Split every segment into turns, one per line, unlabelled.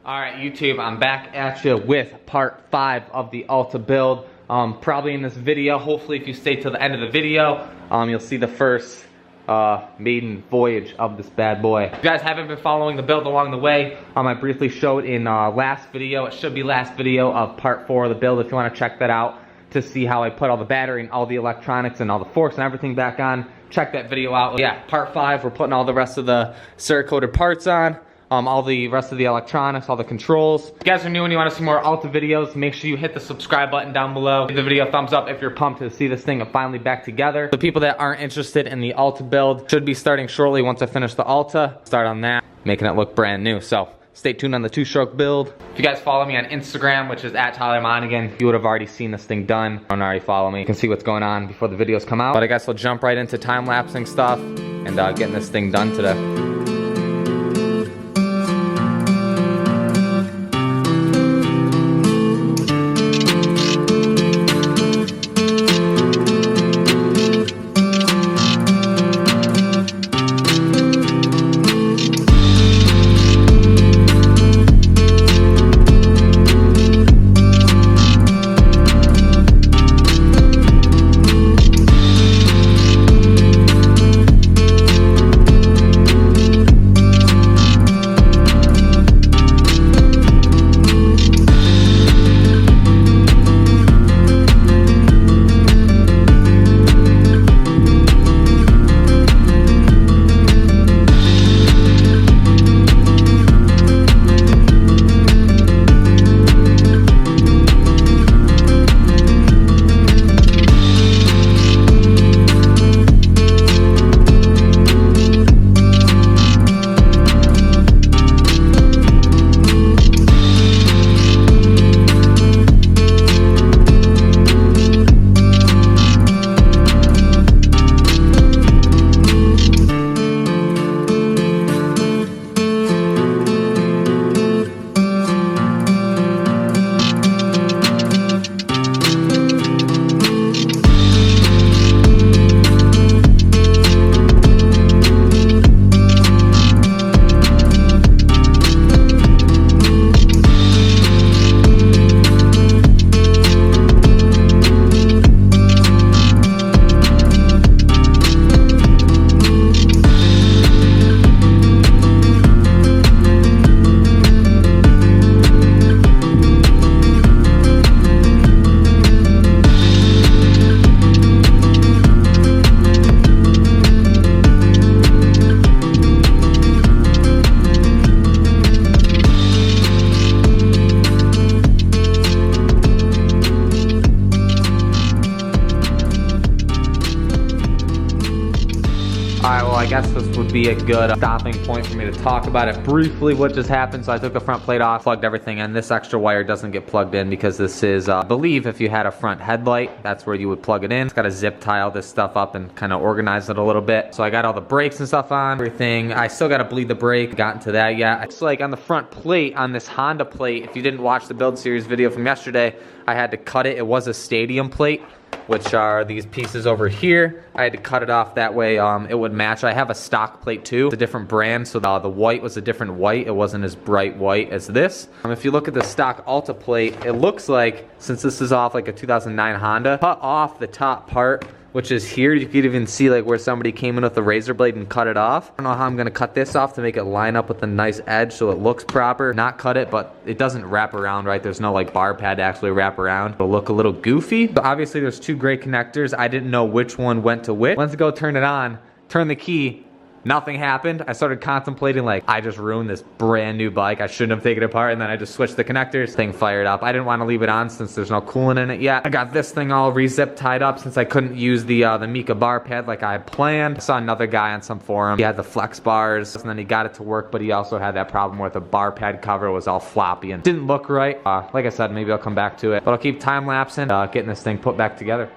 Alright YouTube, I'm back at you with part 5 of the Alta build. Probably in this video, hopefully if you stay till the end of the video, you'll see the first maiden voyage of this bad boy. If you guys haven't been following the build along the way, I briefly showed in last video, it should be last video of part 4 of the build if you want to check that out to see how I put all the battery and all the electronics and all the forks and everything back on. Check that video out. Yeah, part 5, we're putting all the rest of the CEREKOTE parts on. All the rest of the electronics, all the controls. If you guys are new and you want to see more Alta videos, make sure you hit the subscribe button down below. Give the video a thumbs up if you're pumped to see this thing finally back together. The people that aren't interested in the Alta build should be starting shortly once I finish the Alta. Start on that, making it look brand new. So stay tuned on the 2-stroke build. If you guys follow me on Instagram, which is at Monagan, you would have already seen this thing done. Don't already follow me. You can see what's going on before the videos come out. But I guess we'll jump right into time-lapsing stuff and getting this thing done today. Alright, well I guess this would be a good stopping point for me to talk about it briefly what just happened. So I took the front plate off, plugged everything in. This extra wire doesn't get plugged in because this is, I believe if you had a front headlight, that's where you would plug it in. It's got to zip tie all this stuff up and kind of organize it a little bit. So I got all the brakes and stuff on, everything. I still got to bleed the brake, gotten to that yet. It's like on the front plate, on this Honda plate, if you didn't watch the build series video from yesterday, I had to cut it. It was a stadium plate, which are these pieces over here. I had to cut it off that way it would match. I have a stock plate too. It's a different brand, so the white was a different white. It wasn't as bright white as this. If you look at the stock Alta plate, it looks like, since this is off like a 2009 Honda, cut off the top part, which is here. You could even see like where somebody came in with a razor blade and cut it off. I don't know how I'm gonna cut this off to make it line up with a nice edge so it looks proper. Not cut it, but it doesn't wrap around, right? There's no like bar pad to actually wrap around. It'll look a little goofy. But obviously there's 2 gray connectors. I didn't know which one went to which. Went to go turn it on, turn the key, nothing happened. I started contemplating like, I just ruined this brand new bike. I shouldn't have taken it apart. And then I just switched the connectors. Thing fired up. I didn't want to leave it on since there's no coolant in it yet. I got this thing all re-zip tied up since I couldn't use the Mika bar pad like I had planned. I saw another guy on some forum. He had the flex bars and then he got it to work, but he also had that problem where the bar pad cover was all floppy and didn't look right. Like I said, maybe I'll come back to it, but I'll keep time lapsing, getting this thing put back together.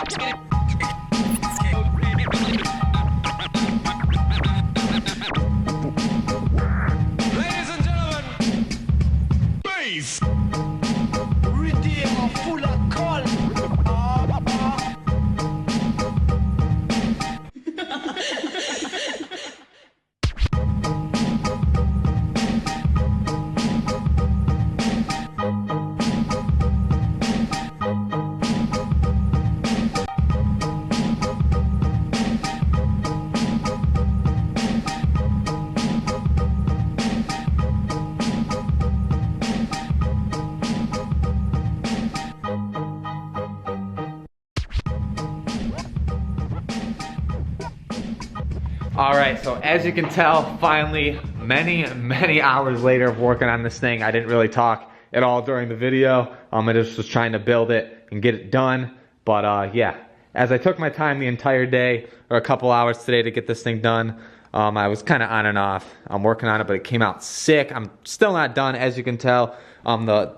Ladies and gentlemen, bass. Redeemer full of call.
All right, so as you can tell, finally, many hours later of working on this thing, I didn't really talk at all during the video. I just was trying to build it and get it done. But yeah, as I took my time the entire day, or a couple hours today to get this thing done, I was kind of on and off. I'm working on it, but it came out sick. I'm still not done, as you can tell.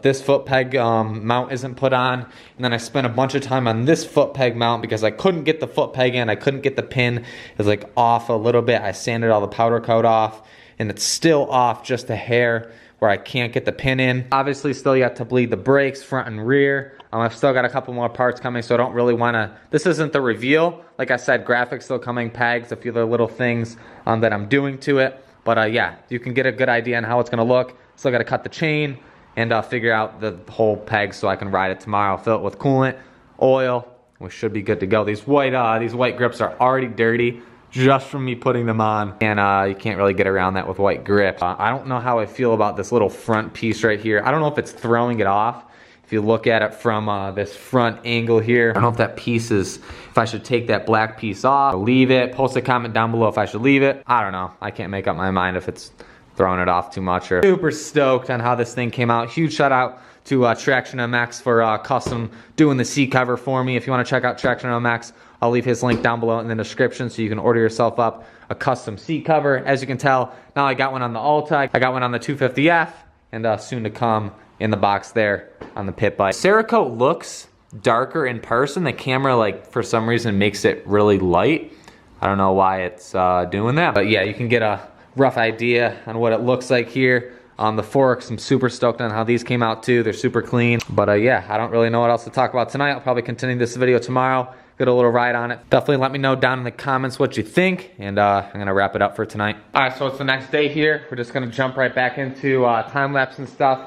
This foot peg mount isn't put on, and then I spent a bunch of time on this foot peg mount because I couldn't get the foot peg in. I couldn't get the pin. It was like off a little bit. I sanded all the powder coat off, and it's still off just a hair where I can't get the pin in. Obviously, still yet to bleed the brakes front and rear. I've still got a couple more parts coming, so I don't really want to. This isn't the reveal. Like I said, graphics still coming, pegs, a few other little things that I'm doing to it. But yeah, you can get a good idea on how it's going to look. Still got to cut the chain and figure out the whole peg so I can ride it tomorrow. Fill it with coolant, oil. We should be good to go. These white grips are already dirty just from me putting them on, and you can't really get around that with white grip. I don't know how I feel about this little front piece right here. I don't know if it's throwing it off. If you look at it from this front angle here, I don't know if that piece is, if I should take that black piece off, or leave it. Post a comment down below if I should leave it. I don't know. I can't make up my mind if it's throwing it off too much. Or super stoked on how this thing came out. Huge shout out to Traction MX for custom doing the seat cover for me. If you want to check out Traction MX, I'll leave his link down below in the description so you can order yourself up a custom seat cover. As you can tell, now I got one on the Alta, I got one on the 250F, and soon to come in the box there on the pit bike. CEREKOTE looks darker in person. The camera, like, for some reason makes it really light. I don't know why it's doing that, but yeah, you can get a rough idea on what it looks like here. The forks, I'm super stoked on how these came out too. They're super clean. But yeah, I don't really know what else to talk about tonight. I'll probably continue this video tomorrow. Get a little ride on it. Definitely let me know down in the comments what you think, and I'm gonna wrap it up for tonight. All right, so it's the next day here. We're just gonna jump right back into time lapse and stuff,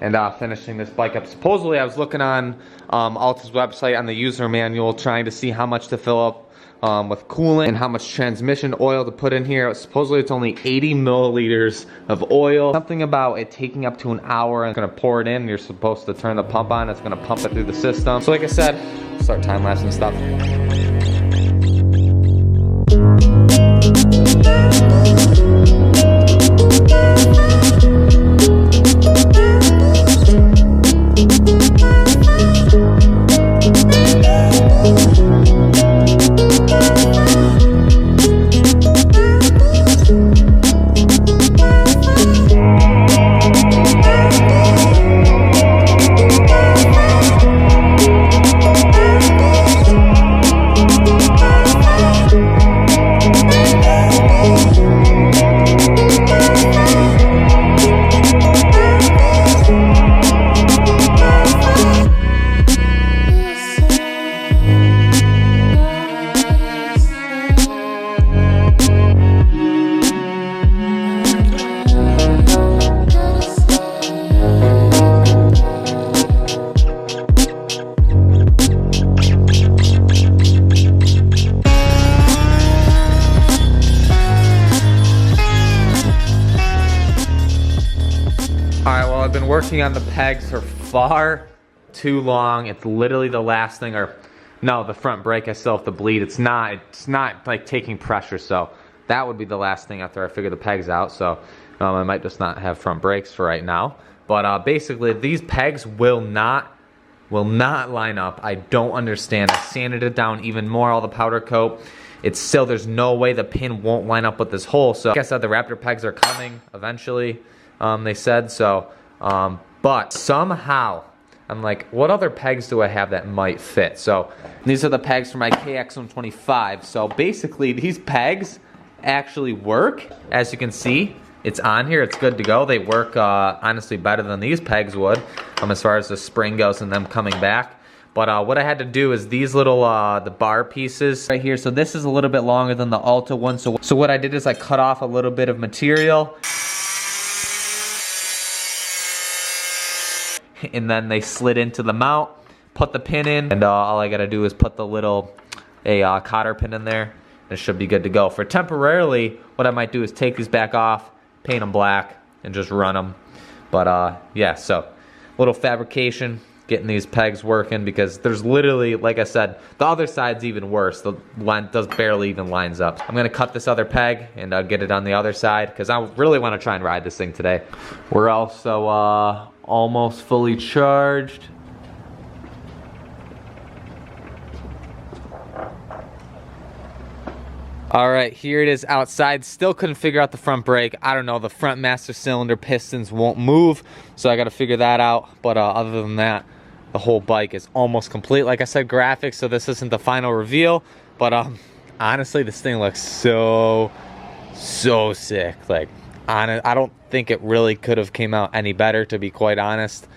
and finishing this bike up. Supposedly, I was looking on Alta's website on the user manual, trying to see how much to fill up with coolant and how much transmission oil to put in here. Supposedly it's only 80 milliliters of oil. Something about it taking up to an hour, and it's gonna pour it in. You're supposed to turn the pump on. It's gonna pump it through the system. So like I said, start time lapsing stuff. I've been working on the pegs for far too long. It's literally the last thing, or no, the front brake I still have to bleed. It's not like taking pressure, so that would be the last thing after I figure the pegs out. So I might just not have front brakes for right now. But basically, these pegs will not line up. I don't understand. I sanded it down even more, all the powder coat. It's still, there's no way the pin won't line up with this hole. So like I said, the Raptor pegs are coming eventually, they said. So, but somehow I'm like, what other pegs do I have that might fit? So these are the pegs for my KX125. So basically these pegs actually work. As you can see, it's on here, it's good to go. They work honestly better than these pegs would as far as the spring goes and them coming back. But what I had to do is these little, the bar pieces right here. So this is a little bit longer than the Alta one. So what I did is I cut off a little bit of material. And then they slid into the mount, put the pin in, and all I gotta do is put the little, cotter pin in there. And it should be good to go. For temporarily, what I might do is take these back off, paint them black, and just run them. But yeah, so little fabrication, getting these pegs working, because there's literally, like I said, the other side's even worse. The line does barely even lines up. I'm gonna cut this other peg and get it on the other side, because I really want to try and ride this thing today. We're also almost fully charged. All right, here it is outside. Still couldn't figure out the front brake. I don't know, the front master cylinder pistons won't move, so I gotta figure that out. But other than that, the whole bike is almost complete. Like I said, graphics, so this isn't the final reveal, but honestly, this thing looks so sick. Like, I don't think it really could have came out any better, to be quite honest.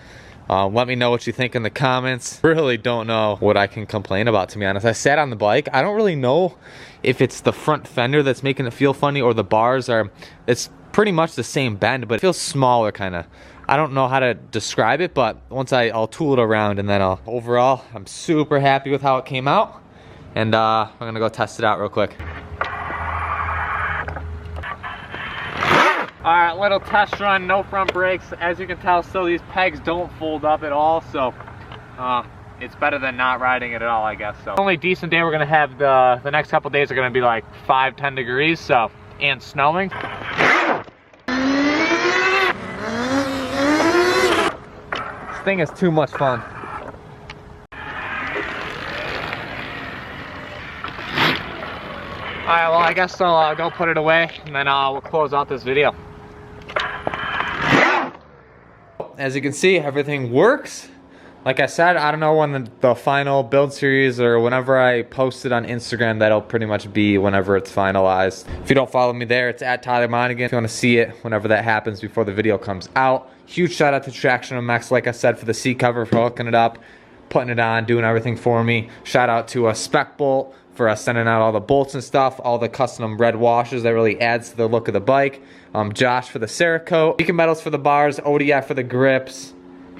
Let me know what you think in the comments. Really don't know what I can complain about, to be honest. I sat on the bike. I don't really know if it's the front fender that's making it feel funny, or the bars are, it's pretty much the same bend, but it feels smaller kind of. I don't know how to describe it, but once I'll tool it around, and then overall, I'm super happy with how it came out. And I'm gonna go test it out real quick. All right, little test run, no front brakes. As you can tell, still these pegs don't fold up at all, so it's better than not riding it at all, I guess. So only decent day we're gonna have. The next couple days are gonna be like 5-10 degrees, so, and snowing. This thing is too much fun. All right, well, I guess I'll go put it away, and then we'll close out this video. As you can see, everything works. Like I said, I don't know when the final build series, or whenever I post it on Instagram, that'll pretty much be whenever it's finalized. If you don't follow me there, it's at Tyler Monagan. If you want to see it whenever that happens before the video comes out. Huge shout out to Traction MX, like I said, for the seat cover, for hooking it up, putting it on, doing everything for me. Shout out to Spec Bolt for sending out all the bolts and stuff, all the custom red washers that really adds to the look of the bike. Josh for the CEREKOTE, Beacon Metals for the bars, ODF for the grips,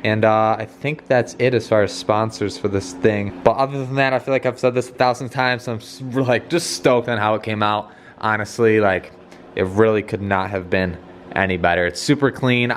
and I think that's it as far as sponsors for this thing. But other than that, I feel like I've said this 1,000 times, so I'm like just stoked on how it came out. Honestly, like, it really could not have been any better. It's super clean.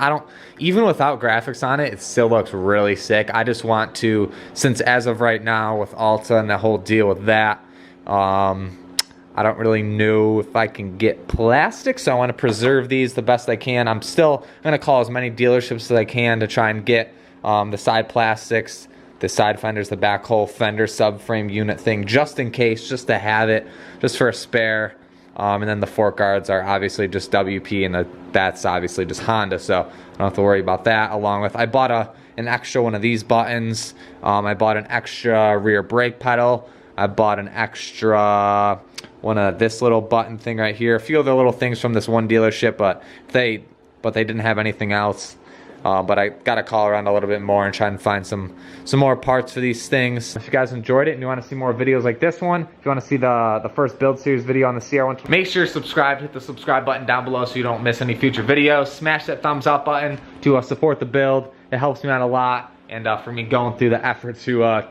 Even without graphics on it, it still looks really sick. I just want to, since as of right now with Alta and the whole deal with that, I don't really know if I can get plastic, so I want to preserve these the best I can. I'm still going to call as many dealerships as I can to try and get the side plastics, the side fenders, the back whole fender subframe unit thing, just in case, just to have it, just for a spare. And then the fork guards are obviously just WP, and that's obviously just Honda, so I don't have to worry about that. Along with, I bought an extra one of these buttons. I bought an extra rear brake pedal. I bought an extra one of this little button thing right here. A few of the little things from this one dealership, but they didn't have anything else. But I got to call around a little bit more and try and find some more parts for these things. If you guys enjoyed it and you want to see more videos like this one, if you want to see the first build series video on the CR1, make sure you're subscribed. Hit the subscribe button down below so you don't miss any future videos. Smash that thumbs up button to support the build. It helps me out a lot, and for me going through the effort to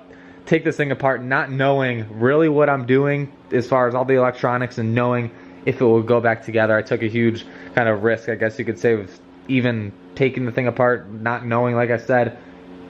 take this thing apart, not knowing really what I'm doing as far as all the electronics, and knowing if it will go back together. I took a huge kind of risk, I guess you could say, with even taking the thing apart, not knowing, like I said,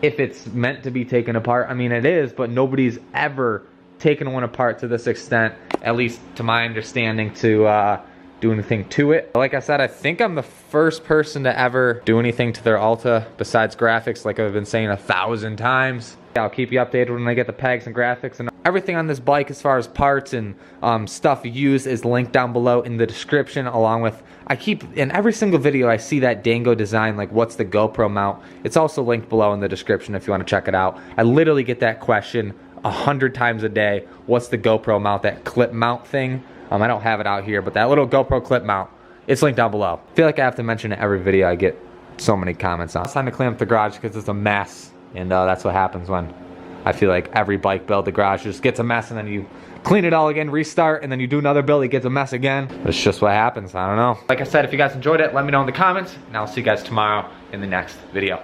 if it's meant to be taken apart. I mean, it is, but nobody's ever taken one apart to this extent, at least to my understanding, to do anything to it. Like I said, I think I'm the first person to ever do anything to their Alta besides graphics, like I've been saying 1,000 times. I'll keep you updated when I get the pegs and graphics and Everything on this bike as far as parts and stuff used is linked down below in the description, along with, in every single video I see that Dango design, like what's the GoPro mount. It's also linked below in the description if you want to check it out. I literally get that question 100 times a day. What's the GoPro mount, that clip mount thing? I don't have it out here, but that little GoPro clip mount, it's linked down below. I feel like I have to mention it every video. I get so many comments on it. It's time to clean up the garage because it's a mess, and that's what happens when I feel like every bike build, the garage just gets a mess, and then you clean it all again, restart, and then you do another build, it gets a mess again. It's just what happens. I don't know. Like I said, if you guys enjoyed it, let me know in the comments, and I'll see you guys tomorrow in the next video.